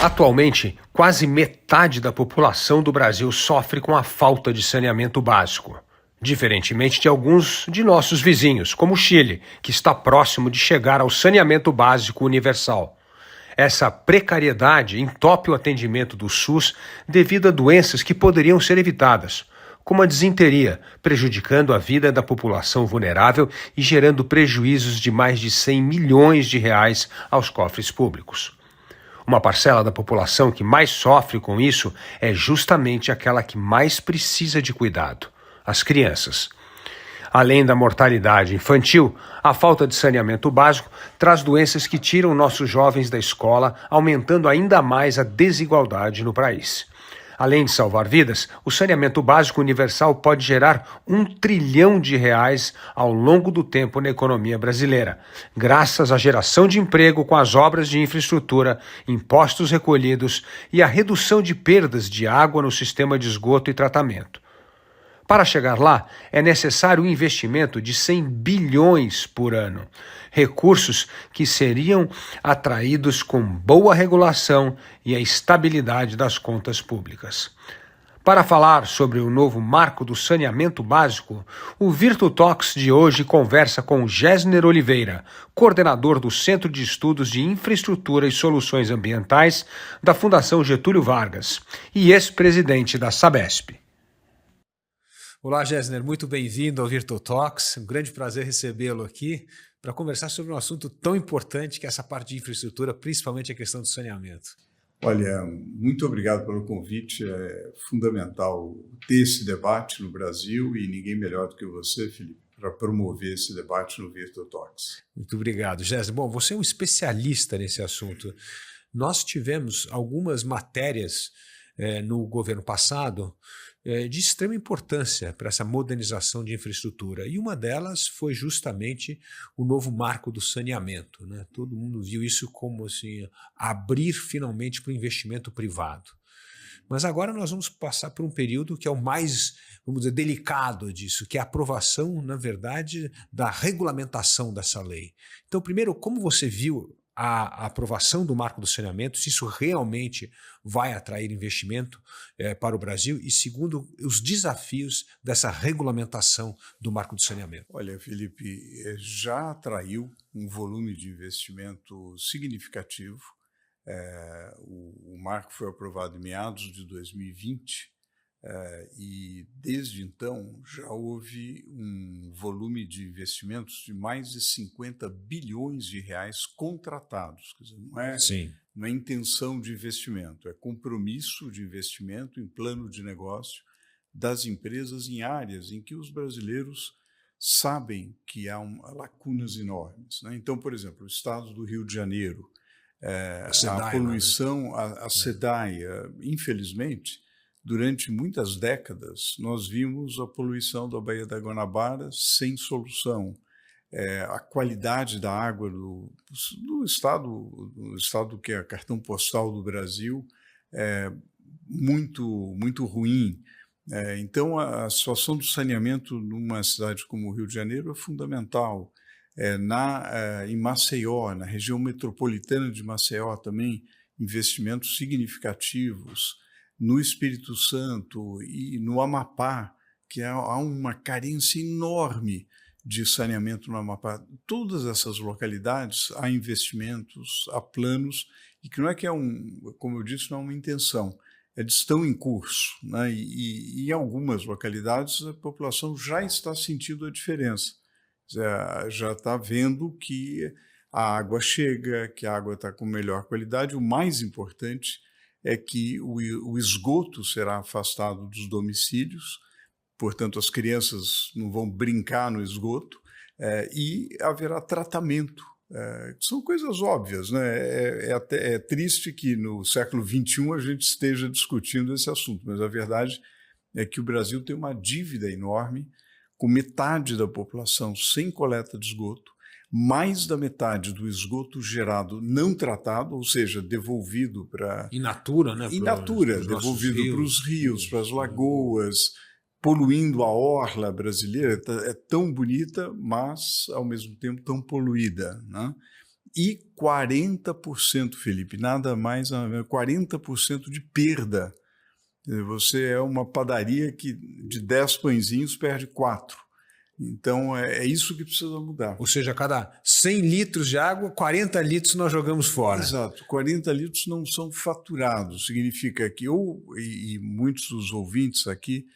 Atualmente, quase metade da população do Brasil sofre com a falta de saneamento básico. Diferentemente de alguns de nossos vizinhos, como o Chile, que está próximo de chegar ao saneamento básico universal. Essa precariedade entope o atendimento do SUS devido a doenças que poderiam ser evitadas, como a disenteria, prejudicando a vida da população vulnerável e gerando prejuízos de mais de 100 milhões de reais aos cofres públicos. Uma parcela da população que mais sofre com isso é justamente aquela que mais precisa de cuidado, as crianças. Além da mortalidade infantil, a falta de saneamento básico traz doenças que tiram nossos jovens da escola, aumentando ainda mais a desigualdade no país. Além de salvar vidas, o saneamento básico universal pode gerar R$ 1 trilhão ao longo do tempo na economia brasileira, graças à geração de emprego com as obras de infraestrutura, impostos recolhidos e a redução de perdas de água no sistema de esgoto e tratamento. Para chegar lá, é necessário um investimento de 100 bilhões por ano, recursos que seriam atraídos com boa regulação e a estabilidade das contas públicas. Para falar sobre o novo marco do saneamento básico, o Virtu Talks de hoje conversa com Gessner Oliveira, coordenador do Centro de Estudos de Infraestrutura e Soluções Ambientais da Fundação Getúlio Vargas e ex-presidente da Sabesp. Olá, Gessner, muito bem-vindo ao Virtu Talks. Um grande prazer recebê-lo aqui para conversar sobre um assunto tão importante que é essa parte de infraestrutura, principalmente a questão do saneamento. Olha, muito obrigado pelo convite. É fundamental ter esse debate no Brasil e ninguém melhor do que você, Felipe, para promover esse debate no Virtu Talks. Muito obrigado, Gessner. Bom, você é um especialista nesse assunto. Nós tivemos algumas matérias no governo passado de extrema importância para essa modernização de infraestrutura. E uma delas foi justamente o novo marco do saneamento, né? Todo mundo viu isso como assim, abrir finalmente para o investimento privado. Mas agora nós vamos passar por um período que é o mais, vamos dizer, delicado disso, que é a aprovação, na verdade, da regulamentação dessa lei. Então, primeiro, como você viu a aprovação do marco do saneamento, se isso realmente vai atrair investimento para o Brasil, e segundo, os desafios dessa regulamentação do marco do saneamento? Olha, Felipe, já atraiu um volume de investimento significativo. O marco foi aprovado em meados de 2020 e desde então já houve um volume de investimentos de mais de 50 bilhões de reais contratados. Quer dizer, não é intenção de investimento, é compromisso de investimento em plano de negócio das empresas em áreas em que os brasileiros sabem que há lacunas enormes, né? Então, por exemplo, o estado do Rio de Janeiro, a poluição, a SEDAI, infelizmente, durante muitas décadas, nós vimos a poluição da Baía da Guanabara sem solução. A qualidade da água do estado que é cartão postal do Brasil é muito ruim. Então, a situação do saneamento numa cidade como o Rio de Janeiro é fundamental. Em Maceió, na região metropolitana de Maceió também, investimentos significativos. No Espírito Santo e no Amapá, que há uma carência enorme de saneamento no Amapá. Todas essas localidades há investimentos, há planos, e que não é que como eu disse, não é uma intenção, estão em curso, né? E em algumas localidades a população já está sentindo a diferença, já está vendo que a água chega, que a água está com melhor qualidade. O mais importante é que o esgoto será afastado dos domicílios, portanto as crianças não vão brincar no esgoto, e haverá tratamento. São coisas óbvias, né? É triste que no século XXI a gente esteja discutindo esse assunto, mas a verdade é que o Brasil tem uma dívida enorme, com metade da população sem coleta de esgoto, mais da metade do esgoto gerado não tratado, ou seja, devolvido para... In natura, né? Devolvido para os rios, para as lagoas, poluindo a orla brasileira. É tão bonita, mas, ao mesmo tempo, tão poluída, né? e 40%, Felipe, nada mais, 40% de perda. Você é uma padaria que de 10 pãezinhos perde 4. Então, é isso que precisa mudar. Ou seja, a cada 100 litros de água, 40 litros nós jogamos fora. Exato. 40 litros não são faturados. Significa que, e muitos dos ouvintes aqui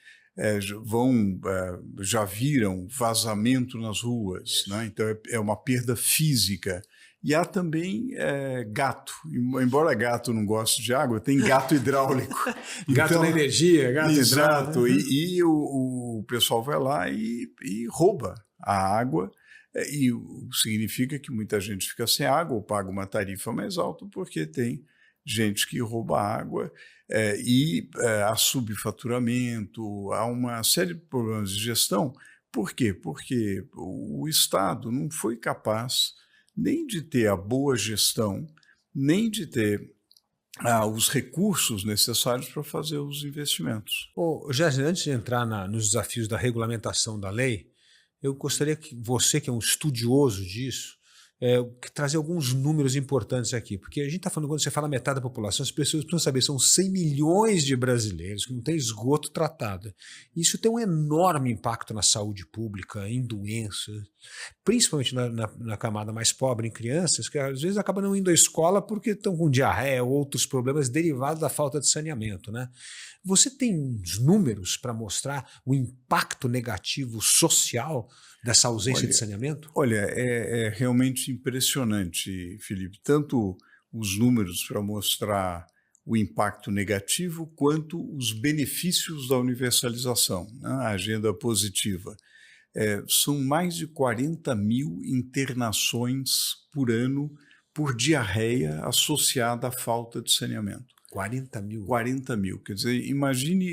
já viram vazamento nas ruas, né? Então, é uma perda física. E há também gato. Embora gato não goste de água, tem gato hidráulico. Gato então, na energia, gato exato. hidráulico. E o pessoal vai lá e rouba a água. E significa que muita gente fica sem água ou paga uma tarifa mais alta porque tem gente que rouba água há subfaturamento, há uma série de problemas de gestão. Por quê? Porque o Estado não foi capaz nem de ter a boa gestão, nem de ter os recursos necessários para fazer os investimentos. Jéssica, antes de entrar nos desafios da regulamentação da lei, eu gostaria que você, que é um estudioso disso, trazer alguns números importantes aqui, porque a gente está falando, quando você fala metade da população, as pessoas precisam saber, são 100 milhões de brasileiros que não têm esgoto tratado. Isso tem um enorme impacto na saúde pública, em doenças, principalmente na camada mais pobre, em crianças, que às vezes acabam não indo à escola porque estão com diarreia ou outros problemas derivados da falta de saneamento, né? Você tem uns números para mostrar o impacto negativo social dessa ausência de saneamento? Olha, é realmente impressionante, Felipe, tanto os números para mostrar o impacto negativo quanto os benefícios da universalização, né? A agenda positiva. São mais de 40 mil internações por ano por diarreia associada à falta de saneamento. 40 mil? 40 mil. Quer dizer, imagine,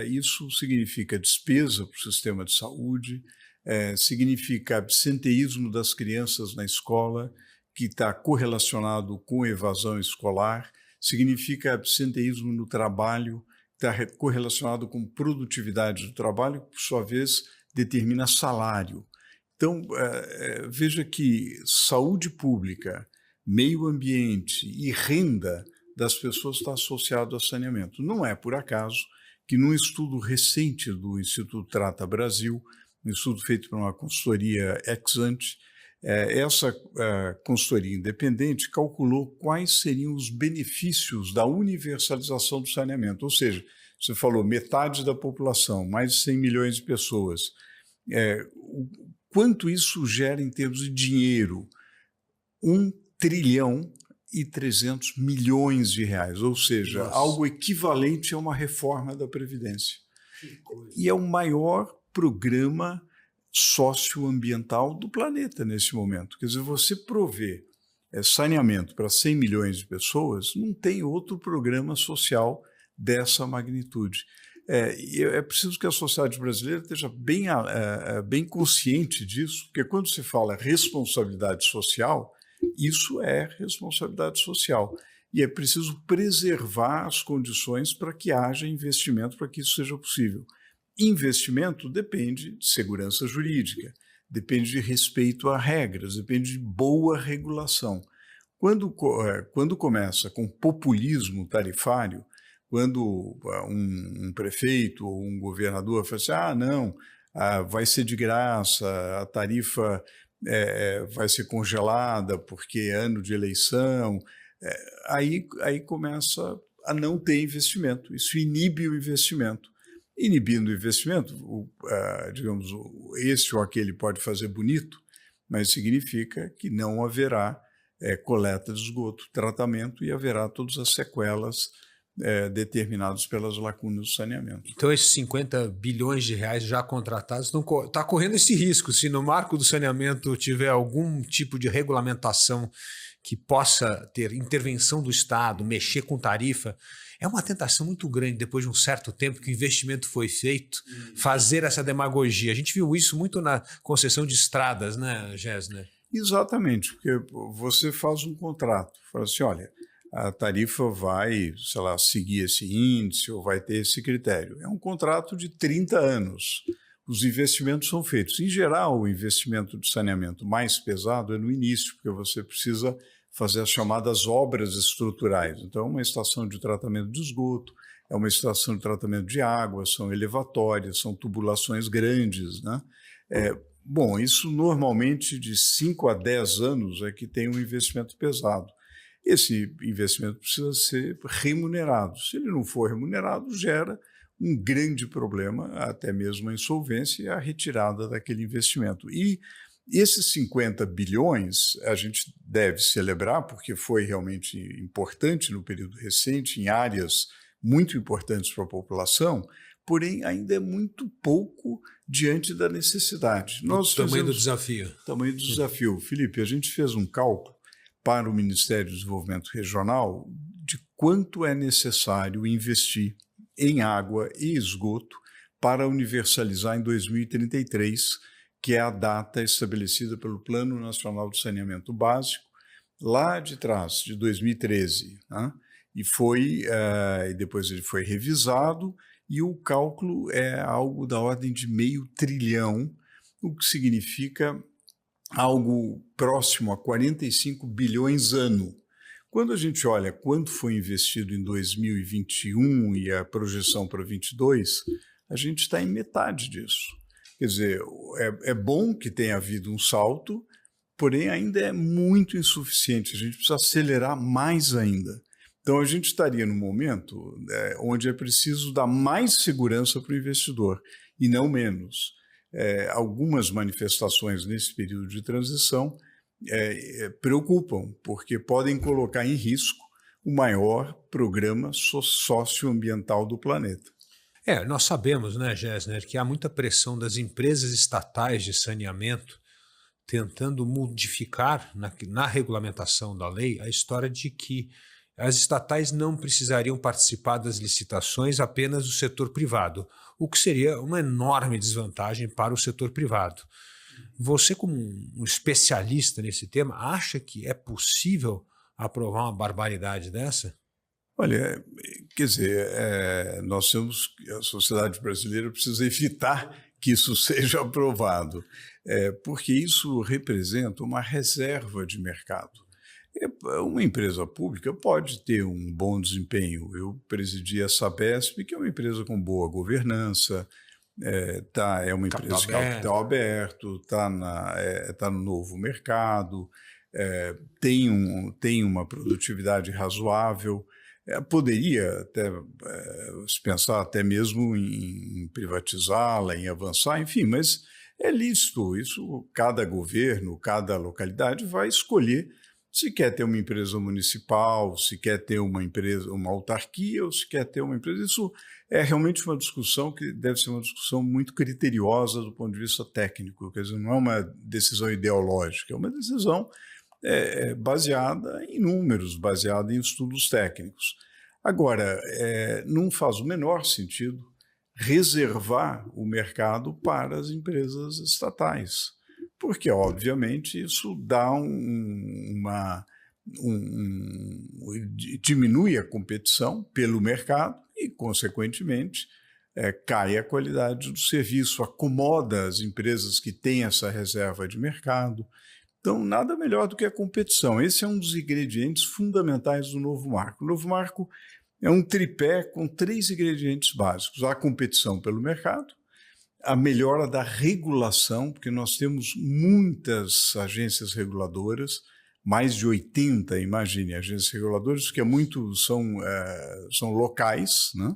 isso significa despesa para o sistema de saúde, significa absenteísmo das crianças na escola, que está correlacionado com evasão escolar, significa absenteísmo no trabalho, que está correlacionado com produtividade do trabalho, que, por sua vez, determina salário. Então, veja que saúde pública, meio ambiente e renda das pessoas está associado ao saneamento. Não é por acaso que num estudo recente do Instituto Trata Brasil, um estudo feito por uma consultoria ex-ante, essa consultoria independente calculou quais seriam os benefícios da universalização do saneamento. Ou seja, você falou metade da população, mais de 100 milhões de pessoas. Quanto isso gera em termos de dinheiro? 1 trilhão e 300 milhões de reais, ou seja, Nossa, algo equivalente a uma reforma da Previdência. E é o maior programa socioambiental do planeta nesse momento. Quer dizer, você prover saneamento para 100 milhões de pessoas, não tem outro programa social dessa magnitude. É preciso que a sociedade brasileira esteja bem consciente disso, porque quando se fala responsabilidade social, isso é responsabilidade social. E é preciso preservar as condições para que haja investimento, para que isso seja possível. Investimento depende de segurança jurídica, depende de respeito a regras, depende de boa regulação. Quando começa com populismo tarifário, quando um prefeito ou um governador fala assim, não, vai ser de graça, a tarifa vai ser congelada porque é ano de eleição, aí começa a não ter investimento. Isso inibe o investimento. Inibindo o investimento, digamos, este ou aquele pode fazer bonito, mas significa que não haverá coleta de esgoto, tratamento, e haverá todas as sequelas determinadas pelas lacunas do saneamento. Então esses 50 bilhões de reais já contratados está correndo esse risco. Se no marco do saneamento tiver algum tipo de regulamentação que possa ter intervenção do Estado, mexer com tarifa, é uma tentação muito grande, depois de um certo tempo que o investimento foi feito, fazer essa demagogia. A gente viu isso muito na concessão de estradas, né, Gessner? Exatamente, porque você faz um contrato, fala assim, olha, a tarifa vai, sei lá, seguir esse índice ou vai ter esse critério. É um contrato de 30 anos. os investimentos são feitos. Em geral, o investimento de saneamento mais pesado é no início, porque você precisa fazer as chamadas obras estruturais. Então, é uma estação de tratamento de esgoto, é uma estação de tratamento de água, são elevatórias, são tubulações grandes, né? Bom, isso normalmente de 5 a 10 anos é que tem um investimento pesado. Esse investimento precisa ser remunerado. Se ele não for remunerado, gera um grande problema, até mesmo a insolvência e a retirada daquele investimento. E esses 50 bilhões a gente deve celebrar, porque foi realmente importante no período recente, em áreas muito importantes para a população, porém ainda é muito pouco diante da necessidade. O tamanho do desafio. Tamanho do desafio. Felipe, a gente fez um cálculo para o Ministério do Desenvolvimento Regional de quanto é necessário investir em água e esgoto para universalizar em 2033, que é a data estabelecida pelo Plano Nacional de Saneamento Básico, lá de trás, de 2013. Né? E depois ele foi revisado, e o cálculo é algo da ordem de $500 bilhão, o que significa algo próximo a 45 bilhões ano. Quando a gente olha quanto foi investido em 2021 e a projeção para 2022, a gente está em metade disso. Quer dizer, é bom que tenha havido um salto, porém ainda é muito insuficiente. A gente precisa acelerar mais ainda. Então, a gente estaria num momento onde é preciso dar mais segurança para o investidor e não menos. Algumas manifestações nesse período de transição preocupam, porque podem colocar em risco o maior programa socioambiental do planeta. Nós sabemos, né, Gessner, que há muita pressão das empresas estatais de saneamento tentando modificar na regulamentação da lei a história de que as estatais não precisariam participar das licitações, apenas o setor privado, o que seria uma enorme desvantagem para o setor privado. Você, como um especialista nesse tema, acha que é possível aprovar uma barbaridade dessa? Olha, quer dizer, nós temos, a sociedade brasileira precisa evitar que isso seja aprovado, porque isso representa uma reserva de mercado. Uma empresa pública pode ter um bom desempenho. Eu presidi a Sabesp, que é uma empresa com boa governança, é uma empresa de capital aberto, está no novo mercado, tem uma produtividade razoável. Poderia até se pensar até mesmo em privatizá-la, em avançar, enfim, mas é lícito. Isso cada governo, cada localidade vai escolher se quer ter uma empresa municipal, se quer ter uma empresa, uma autarquia, ou se quer ter uma empresa. Isso é realmente uma discussão que deve ser uma discussão muito criteriosa do ponto de vista técnico. Quer dizer, não é uma decisão ideológica, é uma decisão baseada em números, baseada em estudos técnicos. Agora, não faz o menor sentido reservar o mercado para as empresas estatais, porque, obviamente, isso dá diminui a competição pelo mercado e, consequentemente, cai a qualidade do serviço, acomoda as empresas que têm essa reserva de mercado. Então, nada melhor do que a competição. Esse é um dos ingredientes fundamentais do novo marco. O novo marco é um tripé com 3 ingredientes básicos: a competição pelo mercado, a melhora da regulação, porque nós temos muitas agências reguladoras, mais de 80, imagine, agências reguladoras, que são locais, né?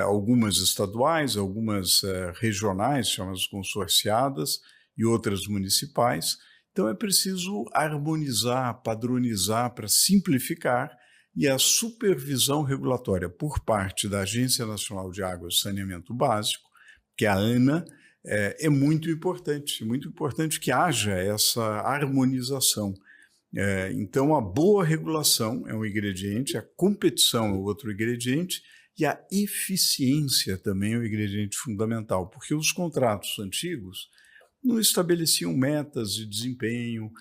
Algumas estaduais, algumas regionais, chamadas consorciadas, e outras municipais. Então é preciso harmonizar, padronizar para simplificar, e a supervisão regulatória por parte da Agência Nacional de Águas e Saneamento Básico, que é a ANA, é muito importante que haja essa harmonização. Então a boa regulação é um ingrediente, a competição é outro ingrediente, e a eficiência também é um ingrediente fundamental, porque os contratos antigos não estabeleciam metas de desempenho,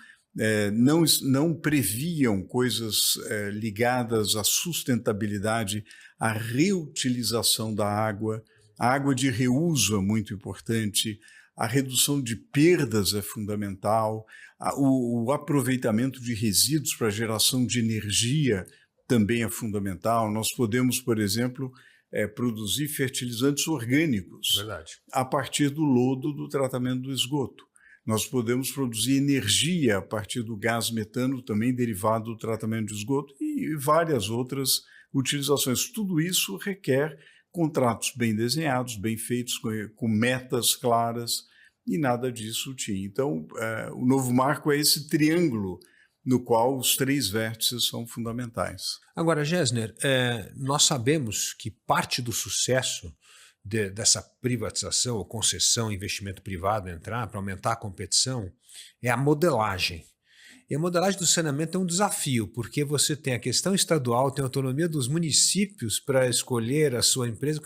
não previam coisas ligadas à sustentabilidade, à reutilização da água. A água de reuso é muito importante, a redução de perdas é fundamental, o aproveitamento de resíduos para geração de energia também é fundamental. Nós podemos, por exemplo, produzir fertilizantes orgânicos Verdade. a partir do lodo do tratamento do esgoto. Nós podemos produzir energia a partir do gás metano, também derivado do tratamento de esgoto, e várias outras utilizações. Tudo isso requer contratos bem desenhados, bem feitos, com metas claras, e nada disso tinha. Então, o novo marco é esse triângulo no qual os 3 vértices são fundamentais. Agora, Gessner, nós sabemos que parte do sucesso dessa privatização ou concessão, investimento privado entrar para aumentar a competição é a modelagem. E a modelagem do saneamento é um desafio, porque você tem a questão estadual, tem a autonomia dos municípios para escolher a sua empresa,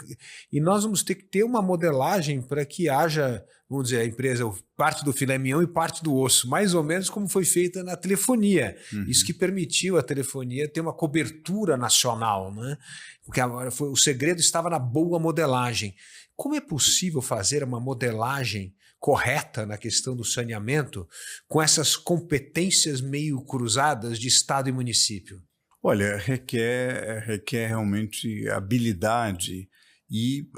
e nós vamos ter que ter uma modelagem para que haja, vamos dizer, a empresa parte do filé mignon e parte do osso, mais ou menos como foi feita na telefonia. Isso que permitiu a telefonia ter uma cobertura nacional, né? Porque o segredo estava na boa modelagem. Como é possível fazer uma modelagem correta na questão do saneamento com essas competências meio cruzadas de Estado e município? Olha, requer realmente habilidade e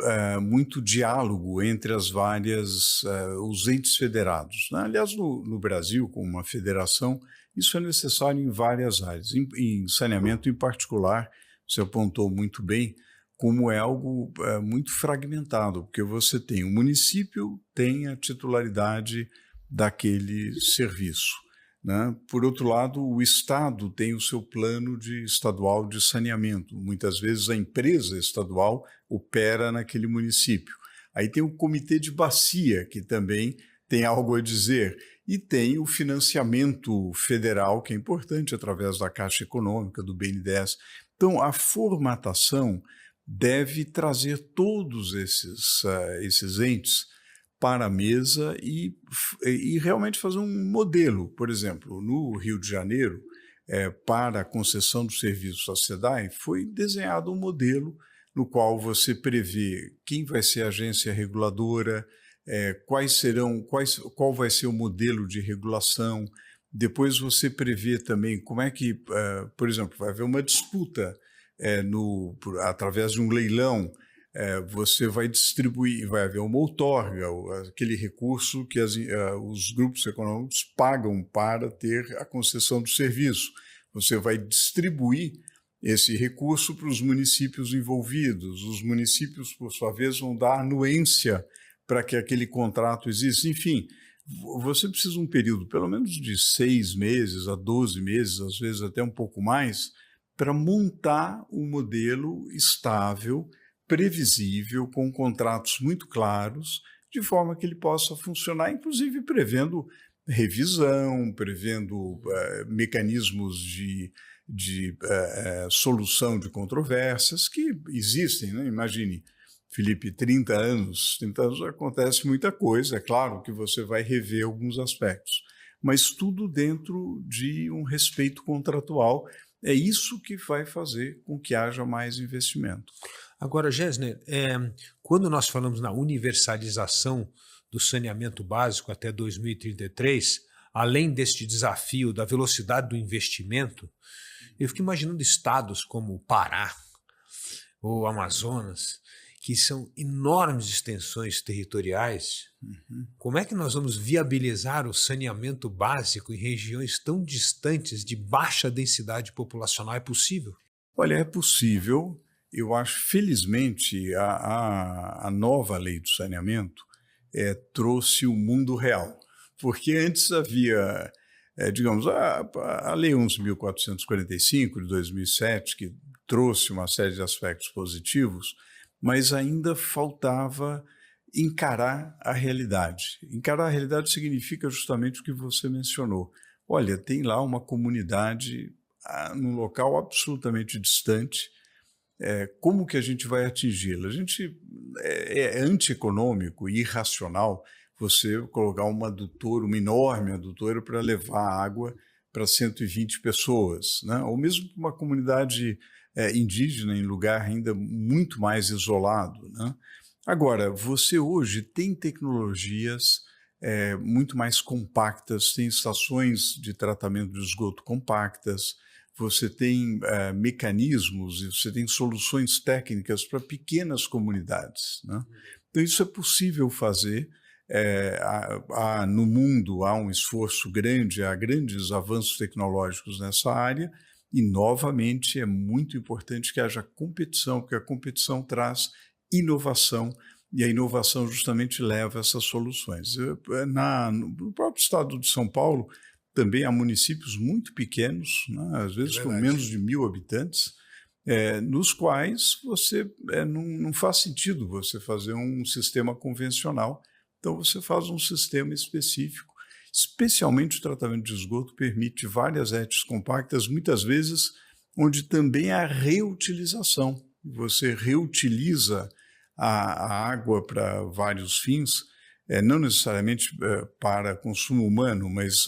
muito diálogo entre as várias, os entes federados, né? Aliás, no Brasil, como uma federação, isso é necessário em várias áreas. Em saneamento em particular, você apontou muito bem, como é algo muito fragmentado, porque você tem o município, tem a titularidade daquele serviço, né? Por outro lado, o Estado tem o seu plano estadual de saneamento. Muitas vezes a empresa estadual opera naquele município. Aí tem o Comitê de Bacia, que também tem algo a dizer, e tem o financiamento federal, que é importante, através da Caixa Econômica, do BNDES. Então, a formatação deve trazer todos esses entes para a mesa e realmente fazer um modelo. Por exemplo, no Rio de Janeiro, para a concessão dos serviços da SEDAI, foi desenhado um modelo no qual você prevê quem vai ser a agência reguladora, qual vai ser o modelo de regulação. Depois você prevê também como é que, por exemplo, vai haver uma disputa através de um leilão, você vai distribuir, vai haver uma outorga, aquele recurso que os grupos econômicos pagam para ter a concessão do serviço. Você vai distribuir esse recurso para os municípios envolvidos. Os municípios, por sua vez, vão dar anuência para que aquele contrato exista. Enfim, você precisa de um período, pelo menos de 6 meses a 12 meses, às vezes até um pouco mais, para montar um modelo estável, previsível, com contratos muito claros, de forma que ele possa funcionar, inclusive prevendo revisão, prevendo mecanismos de solução de controvérsias que existem, né? Imagine, Felipe, 30 anos acontece muita coisa, é claro que você vai rever alguns aspectos, mas tudo dentro de um respeito contratual. É isso que vai fazer com que haja mais investimento. Agora, Gessner, quando nós falamos na universalização do saneamento básico até 2033, além deste desafio da velocidade do investimento, eu fico imaginando estados como o Pará ou Amazonas, que são enormes extensões territoriais. Como é que nós vamos viabilizar o saneamento básico em regiões tão distantes de baixa densidade populacional? É possível? Olha, é possível. Eu acho, felizmente, a nova lei do saneamento trouxe o mundo real. Porque antes havia, digamos, a Lei 11.445 de 2007, que trouxe uma série de aspectos positivos, mas ainda faltava encarar a realidade. Encarar a realidade significa justamente o que você mencionou. Olha, tem lá uma comunidade num local absolutamente distante. Como que a gente vai atingi-la? É antieconômico e irracional você colocar uma enorme adutora para levar água para 120 pessoas, né? Ou mesmo uma comunidade indígena em lugar ainda muito mais isolado, né? Agora, você hoje tem tecnologias muito mais compactas, tem estações de tratamento de esgoto compactas, você tem mecanismos e você tem soluções técnicas para pequenas comunidades, né? Então, isso é possível fazer. No mundo há um esforço grande, há grandes avanços tecnológicos nessa área e, novamente, é muito importante que haja competição, porque a competição traz inovação e a inovação justamente leva a essas soluções. No próprio estado de São Paulo, também há municípios muito pequenos, né, às vezes com menos de 1.000 habitantes, nos quais não faz sentido você fazer um sistema convencional. Então, você faz um sistema específico, especialmente o tratamento de esgoto permite várias redes compactas, muitas vezes onde também há reutilização. Você reutiliza a água para vários fins, não necessariamente para consumo humano, mas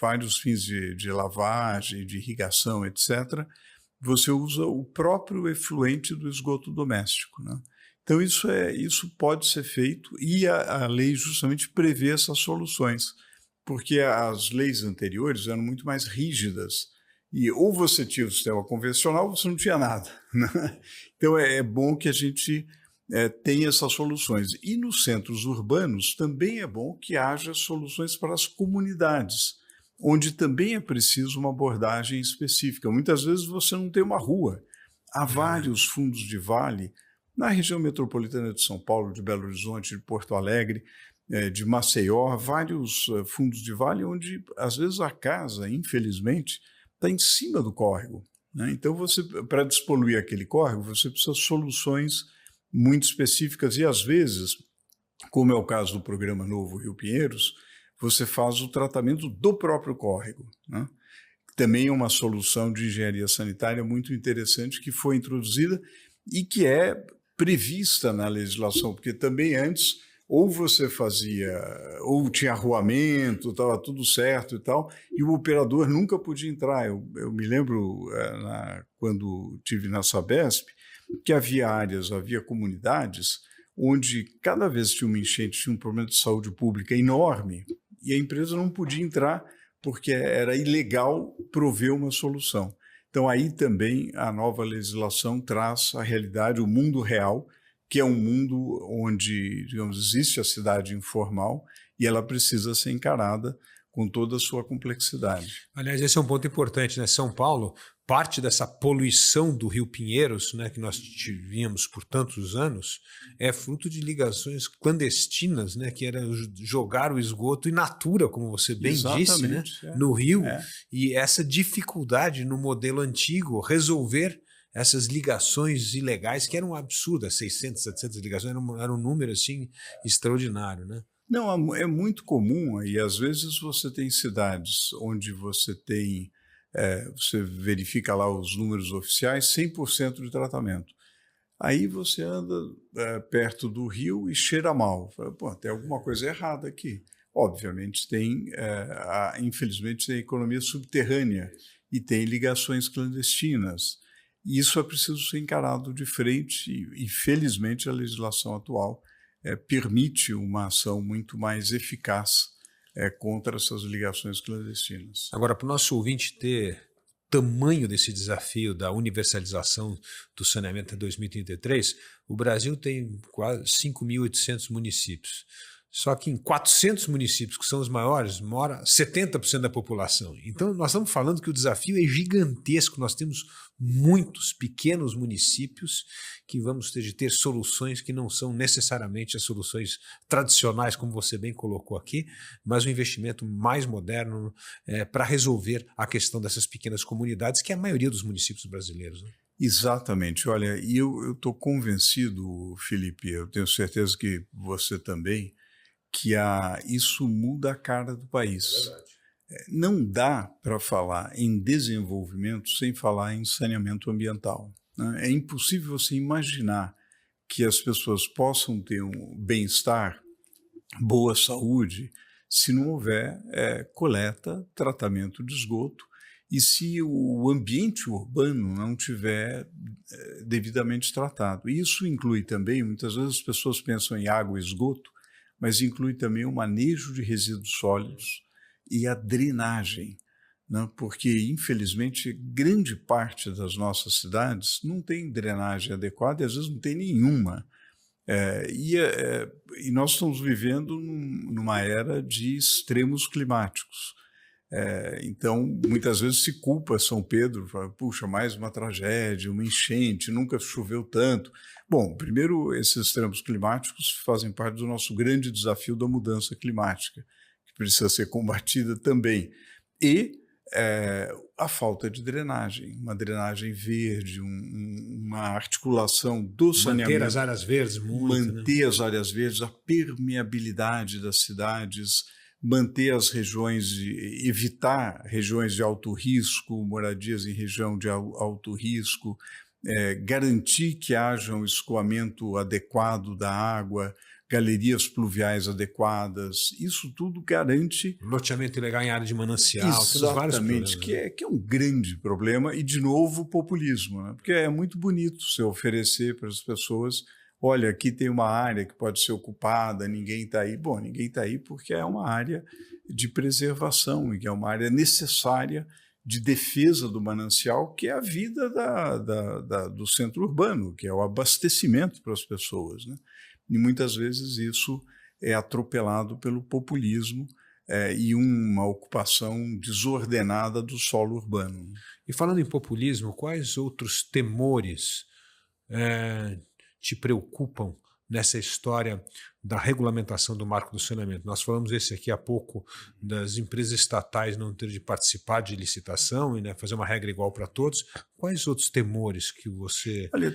vários fins de lavagem, de irrigação, etc. Você usa o próprio efluente do esgoto doméstico, né? Então, isso pode ser feito e a lei justamente prevê essas soluções, porque as leis anteriores eram muito mais rígidas e ou você tinha o sistema convencional ou você não tinha nada, né? Então, é bom que a gente tenha essas soluções. E nos centros urbanos também é bom que haja soluções para as comunidades, onde também é preciso uma abordagem específica. Muitas vezes você não tem uma rua. Há vários fundos de vale na região metropolitana de São Paulo, de Belo Horizonte, de Porto Alegre, de Maceió, vários fundos de vale onde, às vezes, a casa, infelizmente, está em cima do córrego, né? Então, para despoluir aquele córrego, você precisa de soluções muito específicas e, às vezes, como é o caso do programa Novo Rio Pinheiros, você faz o tratamento do próprio córrego, né? Também é uma solução de engenharia sanitária muito interessante que foi introduzida e que é prevista na legislação, porque também antes ou você fazia, ou tinha arruamento, estava tudo certo e tal, e o operador nunca podia entrar. Eu me lembro, quando estive na Sabesp, que havia comunidades onde cada vez que tinha uma enchente, tinha um problema de saúde pública enorme, e a empresa não podia entrar porque era ilegal prover uma solução. Então, aí também a nova legislação traz a realidade, o mundo real, que é um mundo onde, digamos, existe a cidade informal e ela precisa ser encarada com toda a sua complexidade. Aliás, esse é um ponto importante, né? São Paulo, parte dessa poluição do Rio Pinheiros, né, que nós tivemos por tantos anos, é fruto de ligações clandestinas, né, que era jogar o esgoto in natura, como você bem disse, né, no rio, e essa dificuldade no modelo antigo resolver essas ligações ilegais, que eram absurdas, 600, 700 ligações, era um número assim extraordinário, né? Não, é muito comum, e às vezes você tem cidades onde você tem, você verifica lá os números oficiais, 100% de tratamento. Aí você anda perto do rio e cheira mal. Fala, pô, tem alguma coisa errada aqui. Obviamente infelizmente tem a economia subterrânea e tem ligações clandestinas. E isso é preciso ser encarado de frente e felizmente a legislação atual permite uma ação muito mais eficaz contra essas ligações clandestinas. Agora, para o nosso ouvinte ter tamanho desse desafio da universalização do saneamento até 2033, o Brasil tem quase 5.800 municípios. Só que em 400 municípios, que são os maiores, mora 70% da população. Então, nós estamos falando que o desafio é gigantesco. Nós temos muitos pequenos municípios que vamos ter de ter soluções que não são necessariamente as soluções tradicionais, como você bem colocou aqui, mas um investimento mais moderno para resolver a questão dessas pequenas comunidades, que é a maioria dos municípios brasileiros, né? Exatamente. Olha, e eu estou convencido, Felipe, eu tenho certeza que você também, que isso muda a cara do país. Não dá para falar em desenvolvimento sem falar em saneamento ambiental, né? É impossível você imaginar que as pessoas possam ter um bem-estar, boa saúde, se não houver coleta, tratamento de esgoto e se o ambiente urbano não tiver devidamente tratado. Isso inclui também, muitas vezes as pessoas pensam em água e esgoto, mas inclui também o manejo de resíduos sólidos e a drenagem, né? Porque, infelizmente, grande parte das nossas cidades não tem drenagem adequada e às vezes não tem nenhuma. E nós estamos vivendo numa era de extremos climáticos. Então, muitas vezes se culpa São Pedro, fala, puxa, mais uma tragédia, uma enchente, nunca choveu tanto. Bom, primeiro, esses extremos climáticos fazem parte do nosso grande desafio da mudança climática, que precisa ser combatida também. E a falta de drenagem, uma drenagem verde, uma articulação do saneamento. Manter as áreas verdes muito. Manter as áreas verdes, a permeabilidade das cidades, manter as regiões, evitar regiões de alto risco, moradias em região de alto risco, garantir que haja um escoamento adequado da água, galerias pluviais adequadas, isso tudo garante... Loteamento ilegal em área de manancial, exatamente, que é um grande problema, e de novo o populismo, né? Porque é muito bonito você oferecer para as pessoas, olha, aqui tem uma área que pode ser ocupada, ninguém está aí. Bom, ninguém está aí porque é uma área de preservação e que é uma área necessária de defesa do manancial, que é a vida do centro urbano, que é o abastecimento para as pessoas, né? E muitas vezes isso é atropelado pelo populismo e uma ocupação desordenada do solo urbano. E falando em populismo, quais outros temores te preocupam nessa história da regulamentação do marco do saneamento? Nós falamos aqui há pouco das empresas estatais não terem de participar de licitação e fazer uma regra igual para todos. Quais outros temores que você... Olha,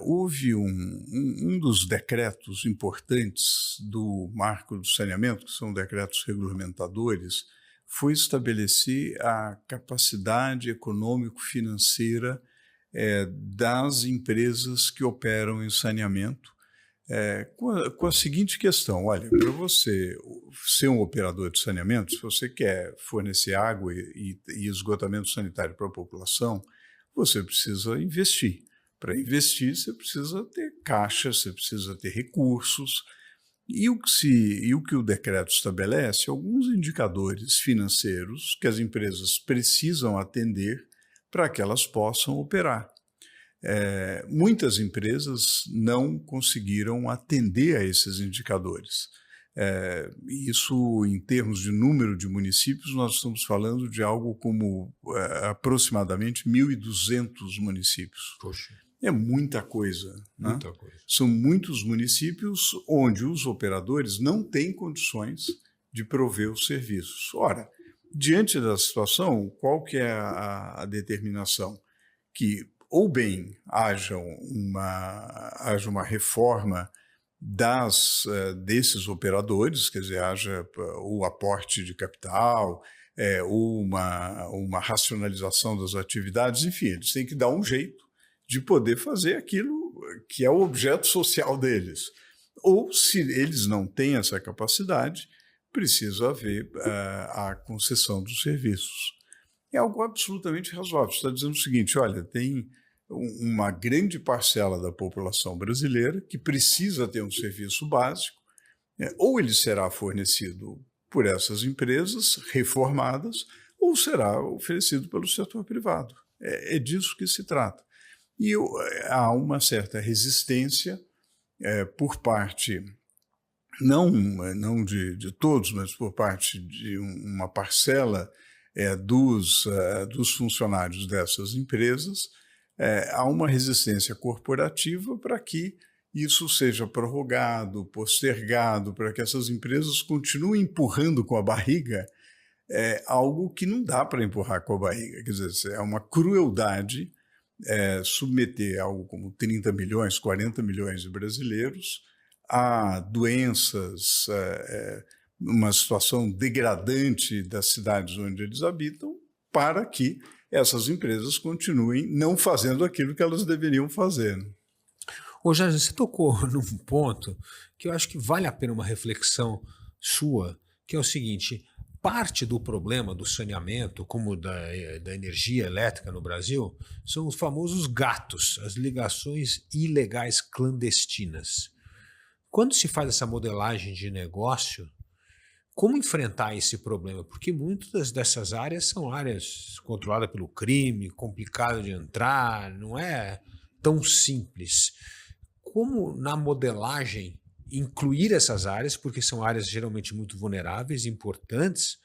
houve um dos decretos importantes do marco do saneamento, que são decretos regulamentadores, foi estabelecer a capacidade econômico-financeira das empresas que operam em saneamento, com a seguinte questão: olha, para você ser um operador de saneamento, se você quer fornecer água e esgotamento sanitário para a população, você precisa investir. Para investir, você precisa ter caixa, você precisa ter recursos. E o que o decreto estabelece, alguns indicadores financeiros que as empresas precisam atender para que elas possam operar. Muitas empresas não conseguiram atender a esses indicadores. Isso, em termos de número de municípios, nós estamos falando de algo como aproximadamente 1.200 municípios. Poxa. É muita coisa, né? Muita coisa. São muitos municípios onde os operadores não têm condições de prover os serviços. Ora, diante da situação, qual que é a determinação? Que ou bem haja uma reforma desses operadores, quer dizer, haja o aporte de capital, ou uma racionalização das atividades, enfim, eles têm que dar um jeito de poder fazer aquilo que é o objeto social deles. Ou, se eles não têm essa capacidade, precisa haver a concessão dos serviços. É algo absolutamente razoável. Você está dizendo o seguinte: olha, tem uma grande parcela da população brasileira que precisa ter um serviço básico, ou ele será fornecido por essas empresas reformadas, ou será oferecido pelo setor privado. É disso que se trata. E há uma certa resistência por parte, não de todos, mas por parte de uma parcela dos funcionários dessas empresas. Há uma resistência corporativa para que isso seja prorrogado, postergado, para que essas empresas continuem empurrando com a barriga algo que não dá para empurrar com a barriga. Quer dizer, é uma crueldade submeter algo como 30 milhões, 40 milhões de brasileiros a doenças, uma situação degradante das cidades onde eles habitam, para que essas empresas continuem não fazendo aquilo que elas deveriam fazer. Ô Jorge, você tocou num ponto que eu acho que vale a pena uma reflexão sua, que é o seguinte: parte do problema do saneamento, como da energia elétrica no Brasil, são os famosos gatos, as ligações ilegais clandestinas. Quando se faz essa modelagem de negócio, como enfrentar esse problema? Porque muitas dessas áreas são áreas controladas pelo crime, complicado de entrar, não é tão simples. Como na modelagem incluir essas áreas, porque são áreas geralmente muito vulneráveis, importantes,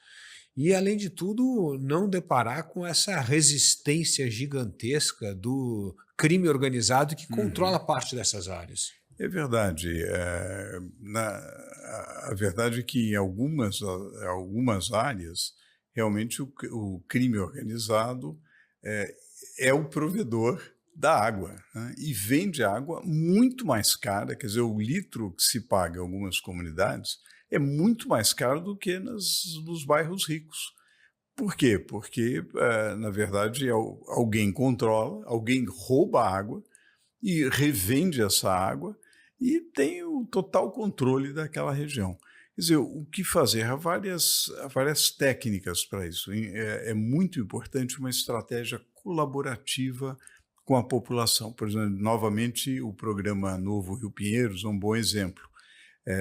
e além de tudo não deparar com essa resistência gigantesca do crime organizado que controla parte dessas áreas? É verdade. A verdade é que em algumas áreas, realmente o crime organizado é o provedor da água, né? E vende água muito mais cara, quer dizer, o litro que se paga em algumas comunidades é muito mais caro do que nos bairros ricos. Por quê? Porque, na verdade, alguém controla, alguém rouba a água e revende essa água e tem o total controle daquela região. Quer dizer, o que fazer? Há várias técnicas para isso. É muito importante uma estratégia colaborativa com a população. Por exemplo, novamente, o programa Novo Rio Pinheiros é um bom exemplo,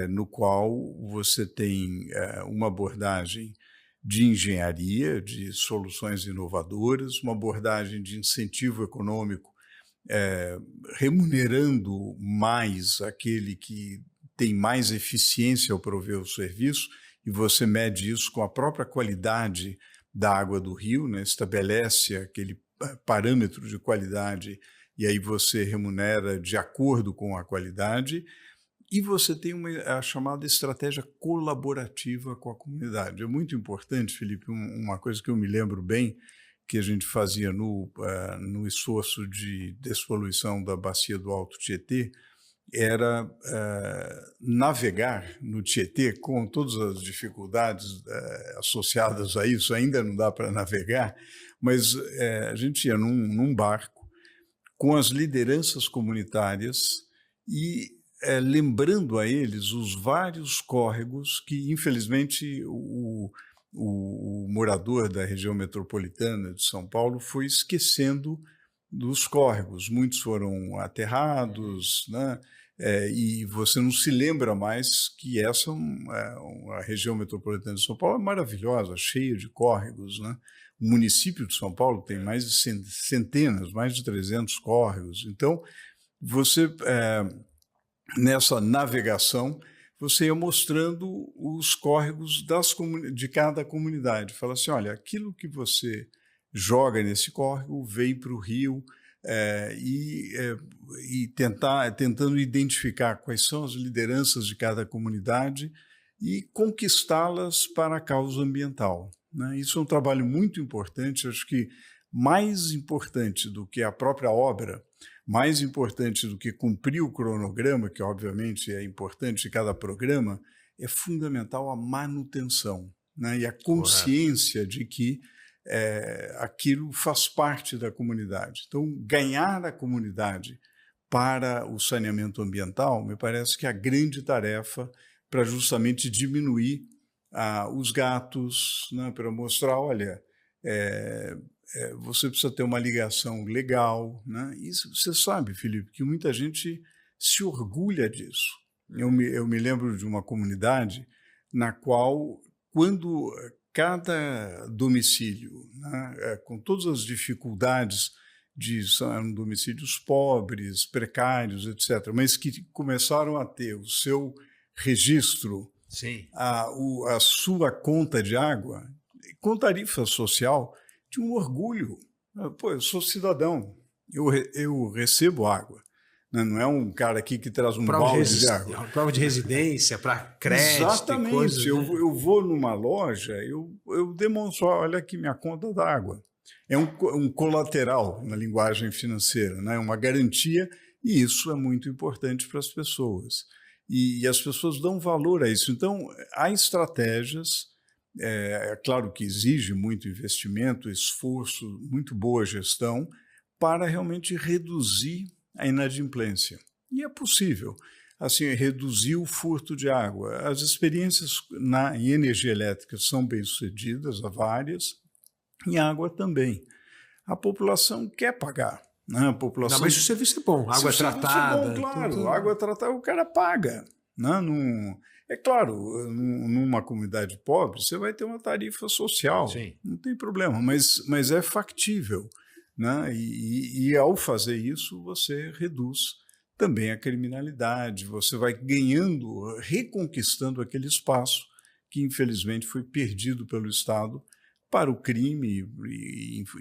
no qual você tem uma abordagem de engenharia, de soluções inovadoras, uma abordagem de incentivo econômico, remunerando mais aquele que tem mais eficiência ao prover o serviço, e você mede isso com a própria qualidade da água do rio, né? Estabelece aquele parâmetro de qualidade e aí você remunera de acordo com a qualidade, e você tem a chamada estratégia colaborativa com a comunidade. É muito importante, Felipe, uma coisa que eu me lembro bem, que a gente fazia no esforço de despoluição da bacia do Alto Tietê, era navegar no Tietê com todas as dificuldades associadas a isso. Ainda não dá para navegar, mas a gente ia num barco com as lideranças comunitárias e lembrando a eles os vários córregos que, infelizmente, o morador da região metropolitana de São Paulo foi esquecendo dos córregos. Muitos foram aterrados, né? E você não se lembra mais que a região metropolitana de São Paulo é maravilhosa, cheia de córregos, né? O município de São Paulo tem mais de centenas, mais de 300 córregos. Então, você, nessa navegação, você ia mostrando os córregos de cada comunidade. Fala assim, olha, aquilo que você joga nesse córrego vem para o rio, e tentando identificar quais são as lideranças de cada comunidade e conquistá-las para a causa ambiental, né? Isso é um trabalho muito importante, acho que mais importante do que a própria obra, mais importante do que cumprir o cronograma, que obviamente é importante de cada programa, é fundamental a manutenção, né? E a consciência de que aquilo faz parte da comunidade. Então, ganhar a comunidade para o saneamento ambiental me parece que é a grande tarefa para justamente diminuir os gatos, né? Para mostrar, olha, você precisa ter uma ligação legal, né? Isso, você sabe, Felipe, que muita gente se orgulha disso. Eu me lembro de uma comunidade na qual, quando cada domicílio, né, com todas as dificuldades são domicílios pobres, precários, etc., mas que começaram a ter o seu registro, Sim. A sua conta de água, com tarifa social, de um orgulho. Pô, eu sou cidadão, eu recebo água. Não é um cara aqui que traz um balde de água. Prova de residência para crédito. Exatamente. Coisas, né? Eu vou numa loja, eu demonstro, olha aqui minha conta d'água. É um colateral na linguagem financeira, né? Uma garantia, e isso é muito importante para as pessoas. E as pessoas dão valor a isso. Então, há estratégias, claro que exige muito investimento, esforço, muito boa gestão, para realmente reduzir a inadimplência. E é possível. assim, reduzir o furto de água. As experiências em energia elétrica são bem-sucedidas, há várias, em água também. A população quer pagar. Né? A população... Não, mas o serviço é bom, água tratada. É bom, claro, água tratada o cara paga. Né? É claro, numa comunidade pobre, você vai ter uma tarifa social, Sim. Não tem problema, mas é factível. Né? E ao fazer isso, você reduz também a criminalidade, você vai ganhando, reconquistando aquele espaço que, infelizmente, foi perdido pelo Estado para o crime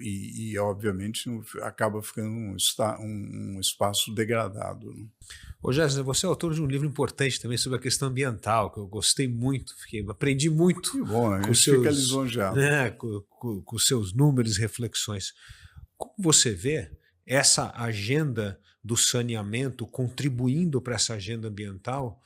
e obviamente, acaba ficando um espaço degradado. Né? Ô Gessner, você é autor de um livro importante também sobre a questão ambiental, que eu gostei muito, aprendi muito. Que bom, a gente fica lisonjeado. Com seus números e reflexões. Como você vê essa agenda do saneamento contribuindo para essa agenda ambiental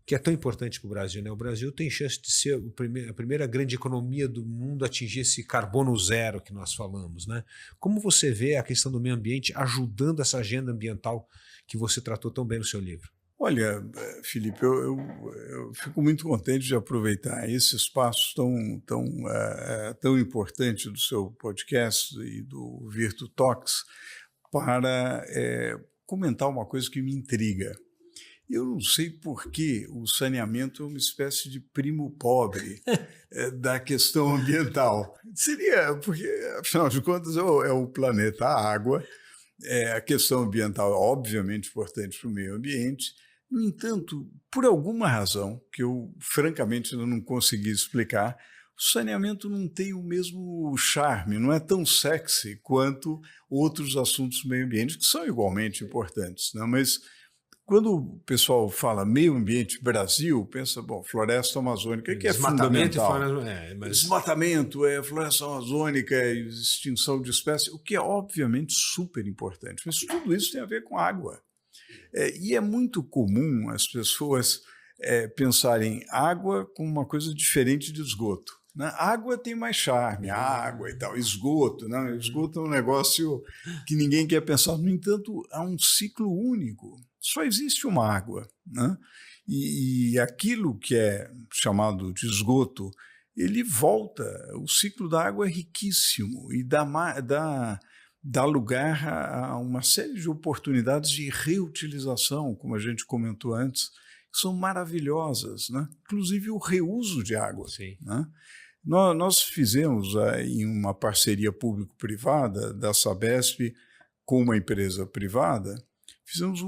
que é tão importante para o Brasil, né? O Brasil tem chance de ser a primeira grande economia do mundo a atingir esse carbono zero que nós falamos, né? Como você vê a questão do meio ambiente ajudando essa agenda ambiental que você tratou tão bem no seu livro? Olha, Felipe, eu fico muito contente de aproveitar esse espaço tão importante do seu podcast e do Virtu Talks para comentar uma coisa que me intriga. Eu não sei por que o saneamento é uma espécie de primo pobre da questão ambiental. Seria, porque, afinal de contas, é o planeta, a água, a questão ambiental é obviamente importante para o meio ambiente. No entanto, por alguma razão, que eu francamente ainda não consegui explicar, o saneamento não tem o mesmo charme, não é tão sexy quanto outros assuntos do meio ambiente, que são igualmente importantes, né? Mas quando o pessoal fala meio ambiente Brasil, pensa, bom, floresta amazônica, que é fundamental. Desmatamento, floresta amazônica, extinção de espécies, o que é obviamente super importante. Mas tudo isso tem a ver com água. E é muito comum as pessoas pensarem água como uma coisa diferente de esgoto. Né? Água tem mais charme, água e tal, esgoto. Né? Esgoto é um negócio que ninguém quer pensar. No entanto, há um ciclo único. Só existe uma água. Né? E aquilo que é chamado de esgoto, ele volta. O ciclo da água é riquíssimo e dá lugar a uma série de oportunidades de reutilização, como a gente comentou antes, que são maravilhosas, né? Inclusive o reuso de água. Sim. Né? Nós fizemos em uma parceria público-privada da Sabesp com uma empresa privada, fizemos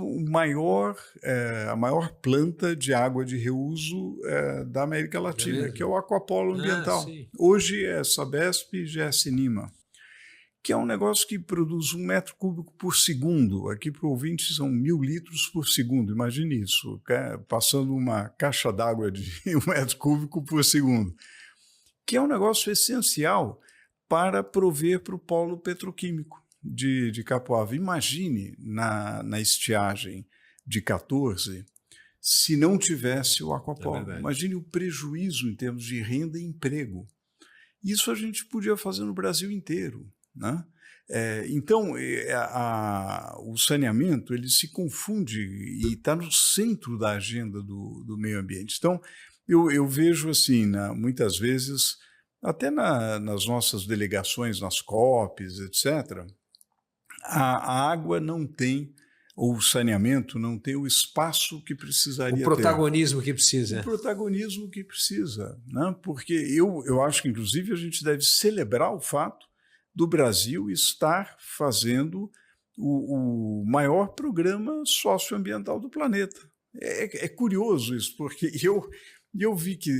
a maior planta de água de reuso da América Latina, que é o Aquapolo Ambiental. Hoje é Sabesp e GS Nima, que é um negócio que produz 1 metro cúbico por segundo. Aqui para o ouvinte são 1.000 litros por segundo, imagine isso, passando uma caixa d'água de 1 metro cúbico por segundo, que é um negócio essencial para prover para o polo petroquímico de Capoava. Imagine na estiagem de 14, se não tivesse o Aquapolo. Imagine o prejuízo em termos de renda e emprego. Isso a gente podia fazer no Brasil inteiro. Né? Então, o saneamento ele se confunde e está no centro da agenda do meio ambiente. Então, eu vejo assim, muitas vezes, até nas nossas delegações, nas COPs, etc., a água não tem, ou o saneamento não tem o espaço que precisaria ter. O protagonismo que precisa. O protagonismo que precisa. Né? Porque eu acho que, inclusive, a gente deve celebrar o fato do Brasil estar fazendo o maior programa socioambiental do planeta. É curioso isso, porque eu vi que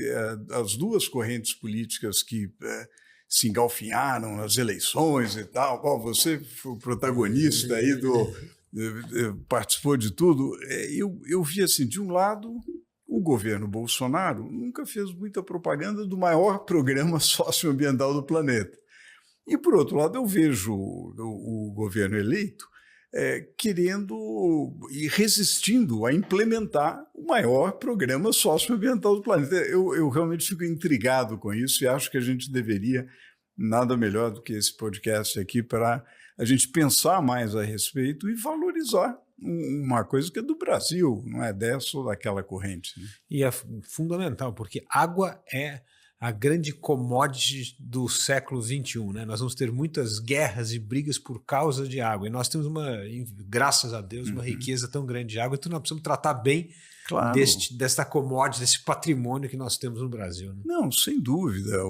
as duas correntes políticas que se engalfinharam nas eleições e tal, você foi o protagonista aí participou de tudo, eu vi assim, de um lado, o governo Bolsonaro nunca fez muita propaganda do maior programa socioambiental do planeta. E, por outro lado, eu vejo o governo eleito querendo e resistindo a implementar o maior programa socioambiental do planeta. Eu realmente fico intrigado com isso e acho que a gente deveria, nada melhor do que esse podcast aqui, para a gente pensar mais a respeito e valorizar uma coisa que é do Brasil, não é dessa ou daquela corrente. Né? E é fundamental, porque água é a grande commodity do século XXI. Né? Nós vamos ter muitas guerras e brigas por causa de água. E nós temos, graças a Deus, uma riqueza tão grande de água. Então nós precisamos tratar bem Claro. desta commodity, desse patrimônio que nós temos no Brasil. Né? Não, sem dúvida.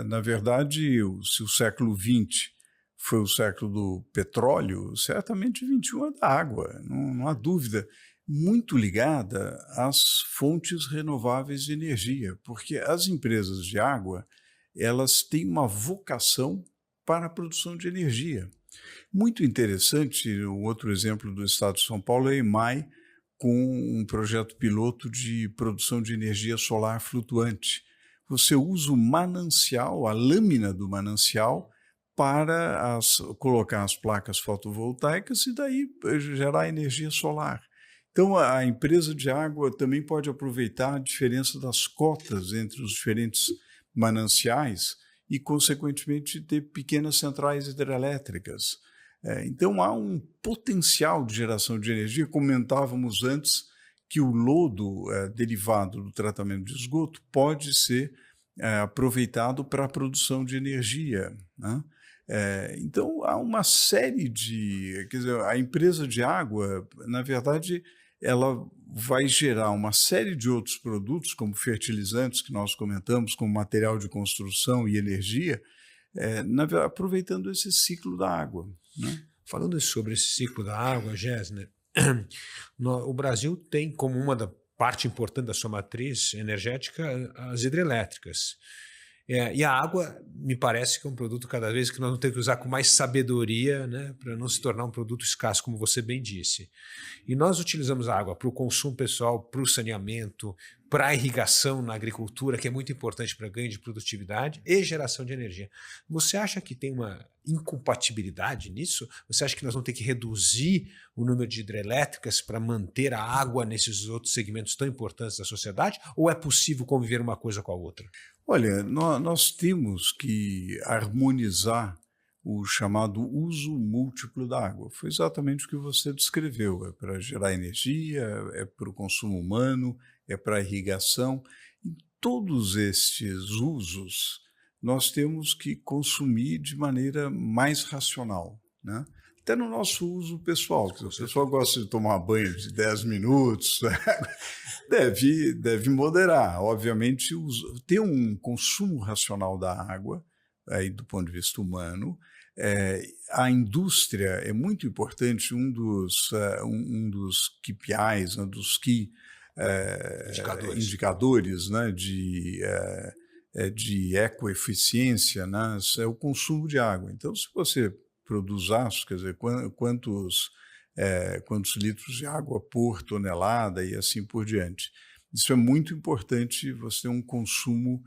Na verdade, se o século XX foi o século do petróleo, certamente o XXI é da água, não há dúvida. Muito ligada às fontes renováveis de energia, porque as empresas de água, elas têm uma vocação para a produção de energia. Muito interessante, um outro exemplo do estado de São Paulo é a EMAI, com um projeto piloto de produção de energia solar flutuante. Você usa o manancial, a lâmina do manancial, para colocar as placas fotovoltaicas e daí gerar energia solar. Então, a empresa de água também pode aproveitar a diferença das cotas entre os diferentes mananciais e, consequentemente, ter pequenas centrais hidrelétricas. Então, há um potencial de geração de energia. Comentávamos antes que o lodo derivado do tratamento de esgoto pode ser aproveitado para a produção de energia, né? Então, há uma série de... Quer dizer, a empresa de água, na verdade, ela vai gerar uma série de outros produtos, como fertilizantes, que nós comentamos, como material de construção e energia, aproveitando esse ciclo da água. Né? Falando sobre esse ciclo da água, Gessner, o Brasil tem como uma parte importante da sua matriz energética as hidrelétricas. E a água me parece que é um produto cada vez que nós vamos ter que usar com mais sabedoria, né, para não se tornar um produto escasso, como você bem disse. E nós utilizamos a água para o consumo pessoal, para o saneamento, para a irrigação na agricultura, que é muito importante para ganho de produtividade e geração de energia. Você acha que tem uma incompatibilidade nisso? Você acha que nós vamos ter que reduzir o número de hidrelétricas para manter a água nesses outros segmentos tão importantes da sociedade? Ou é possível conviver uma coisa com a outra? Olha, nós temos que harmonizar o chamado uso múltiplo da água. Foi exatamente o que você descreveu. É para gerar energia, é para o consumo humano, é para a irrigação. Em todos estes usos, nós temos que consumir de maneira mais racional, né? Até no nosso uso pessoal. Se o pessoal gosta de tomar banho de 10 minutos, deve moderar. Obviamente, ter um consumo racional da água, aí, do ponto de vista humano. A indústria é muito importante, um dos KPIs, dos key indicadores, né, de ecoeficiência, né, é o consumo de água. Então, se você produz aço, quer dizer, quantos litros de água por tonelada e assim por diante. Isso é muito importante, você ter um consumo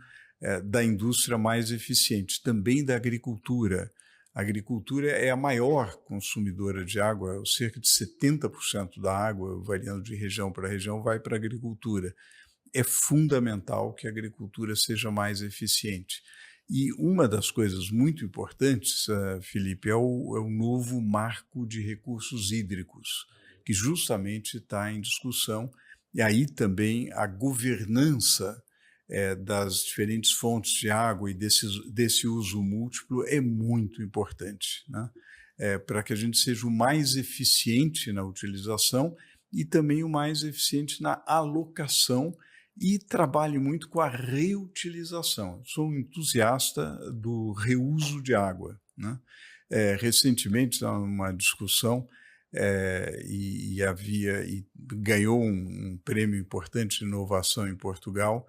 da indústria mais eficiente, também da agricultura. A agricultura é a maior consumidora de água, cerca de 70% da água, variando de região para região, vai para a agricultura. É fundamental que a agricultura seja mais eficiente. E uma das coisas muito importantes, Felipe, é o novo marco de recursos hídricos, que justamente está em discussão, e aí também a governança das diferentes fontes de água e desse uso múltiplo é muito importante, né? Para que a gente seja o mais eficiente na utilização e também o mais eficiente na alocação e trabalhe muito com a reutilização. Sou um entusiasta do reuso de água, né? Recentemente, numa discussão, e ganhou um prêmio importante de inovação em Portugal,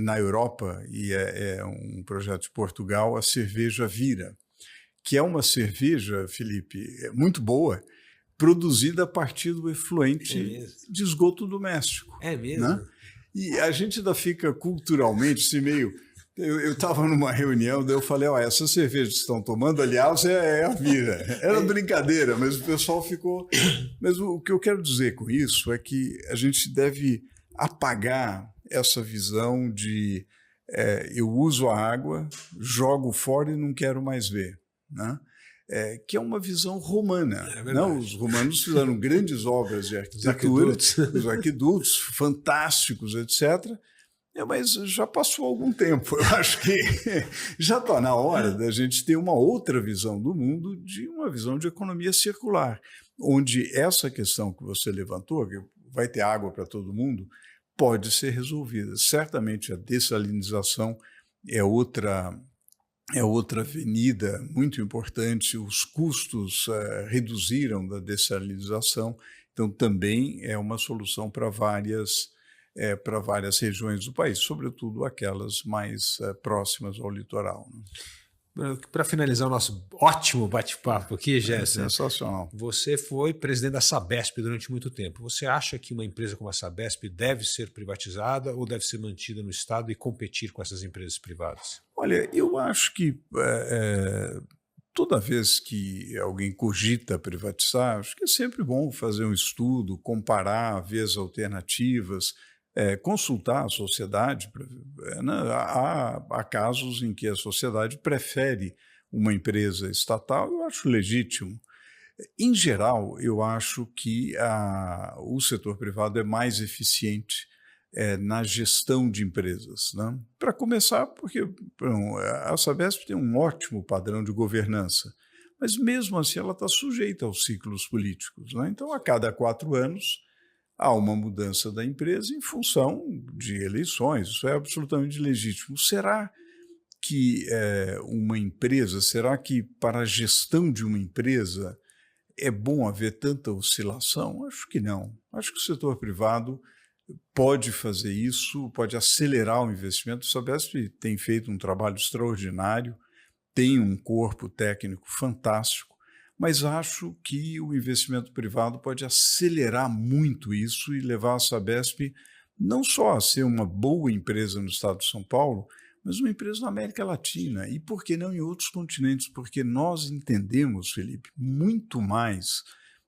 na Europa, e é um projeto de Portugal, a cerveja Vira, que é uma cerveja, Felipe, muito boa, produzida a partir do efluente de esgoto doméstico. É mesmo? Né? E a gente ainda fica culturalmente assim, meio... Eu estava numa reunião, daí eu falei, essa cerveja que estão tomando, aliás, é a Vira. Era brincadeira, mas o pessoal ficou... Mas o que eu quero dizer com isso é que a gente deve apagar essa visão de eu uso a água, jogo fora e não quero mais ver, né? que é uma visão romana. É verdade. Não? Os romanos fizeram grandes obras de arquitetura, os aquedutos fantásticos, etc., mas já passou algum tempo. Eu acho que já está na hora da gente ter uma outra visão do mundo, de uma visão de economia circular, onde essa questão que você levantou, que vai ter água para todo mundo, pode ser resolvida. Certamente a dessalinização é outra avenida muito importante. Os custos reduziram da dessalinização, então também é uma solução para várias regiões do país, sobretudo aquelas mais próximas ao litoral. Para finalizar o nosso ótimo bate-papo aqui, Gerson, sensacional. Você foi presidente da Sabesp durante muito tempo. Você acha que uma empresa como a Sabesp deve ser privatizada ou deve ser mantida no Estado e competir com essas empresas privadas? Olha, eu acho que toda vez que alguém cogita privatizar, acho que é sempre bom fazer um estudo, comparar, ver as alternativas, consultar a sociedade. Há casos em que a sociedade prefere uma empresa estatal, eu acho legítimo. Em geral, eu acho que o setor privado é mais eficiente na gestão de empresas, né? Para começar, porque a Sabesp tem um ótimo padrão de governança, mas mesmo assim ela está sujeita aos ciclos políticos, né? Então, a cada 4 anos, há uma mudança da empresa em função de eleições. Isso é absolutamente legítimo. Será que será que para a gestão de uma empresa é bom haver tanta oscilação? Acho que não. Acho que o setor privado pode fazer isso, pode acelerar o investimento. O Sabesp tem feito um trabalho extraordinário, tem um corpo técnico fantástico, mas acho que o investimento privado pode acelerar muito isso e levar a Sabesp não só a ser uma boa empresa no estado de São Paulo, mas uma empresa na América Latina e, por que não, em outros continentes, porque nós entendemos, Felipe, muito mais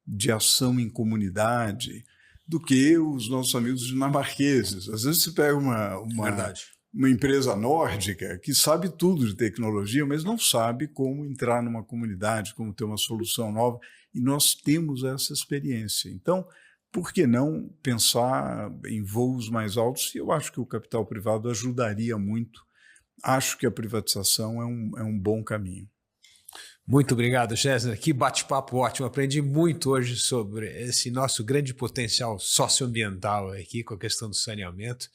de ação em comunidade do que os nossos amigos dinamarqueses. Às vezes você pega uma empresa nórdica que sabe tudo de tecnologia, mas não sabe como entrar numa comunidade, como ter uma solução nova, e nós temos essa experiência. Então, por que não pensar em voos mais altos? E eu acho que o capital privado ajudaria muito. Acho que a privatização é um bom caminho. Muito obrigado, Gessner. Que bate-papo ótimo. Aprendi muito hoje sobre esse nosso grande potencial socioambiental aqui com a questão do saneamento.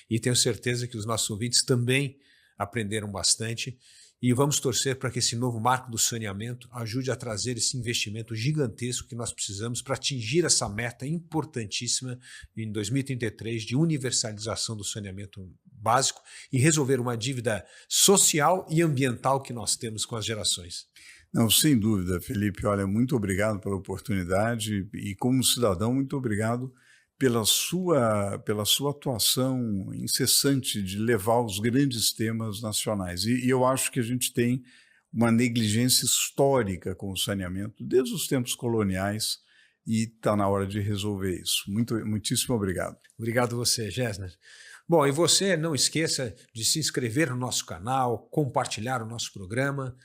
E tenho certeza que os nossos ouvintes também aprenderam bastante. E vamos torcer para que esse novo marco do saneamento ajude a trazer esse investimento gigantesco que nós precisamos para atingir essa meta importantíssima em 2033 de universalização do saneamento básico e resolver uma dívida social e ambiental que nós temos com as gerações. Não, sem dúvida, Felipe. Olha, muito obrigado pela oportunidade e, como cidadão, muito obrigado pela sua atuação incessante de levar os grandes temas nacionais. E eu acho que a gente tem uma negligência histórica com o saneamento desde os tempos coloniais e está na hora de resolver isso. Muitíssimo obrigado. Obrigado a você, Gessner. Bom, e você não esqueça de se inscrever no nosso canal, compartilhar o nosso programa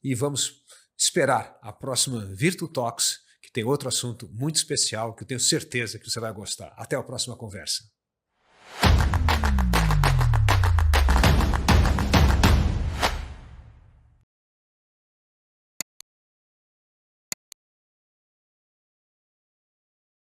e vamos esperar a próxima Virtu Talks, que tem outro assunto muito especial que eu tenho certeza que você vai gostar. Até a próxima conversa.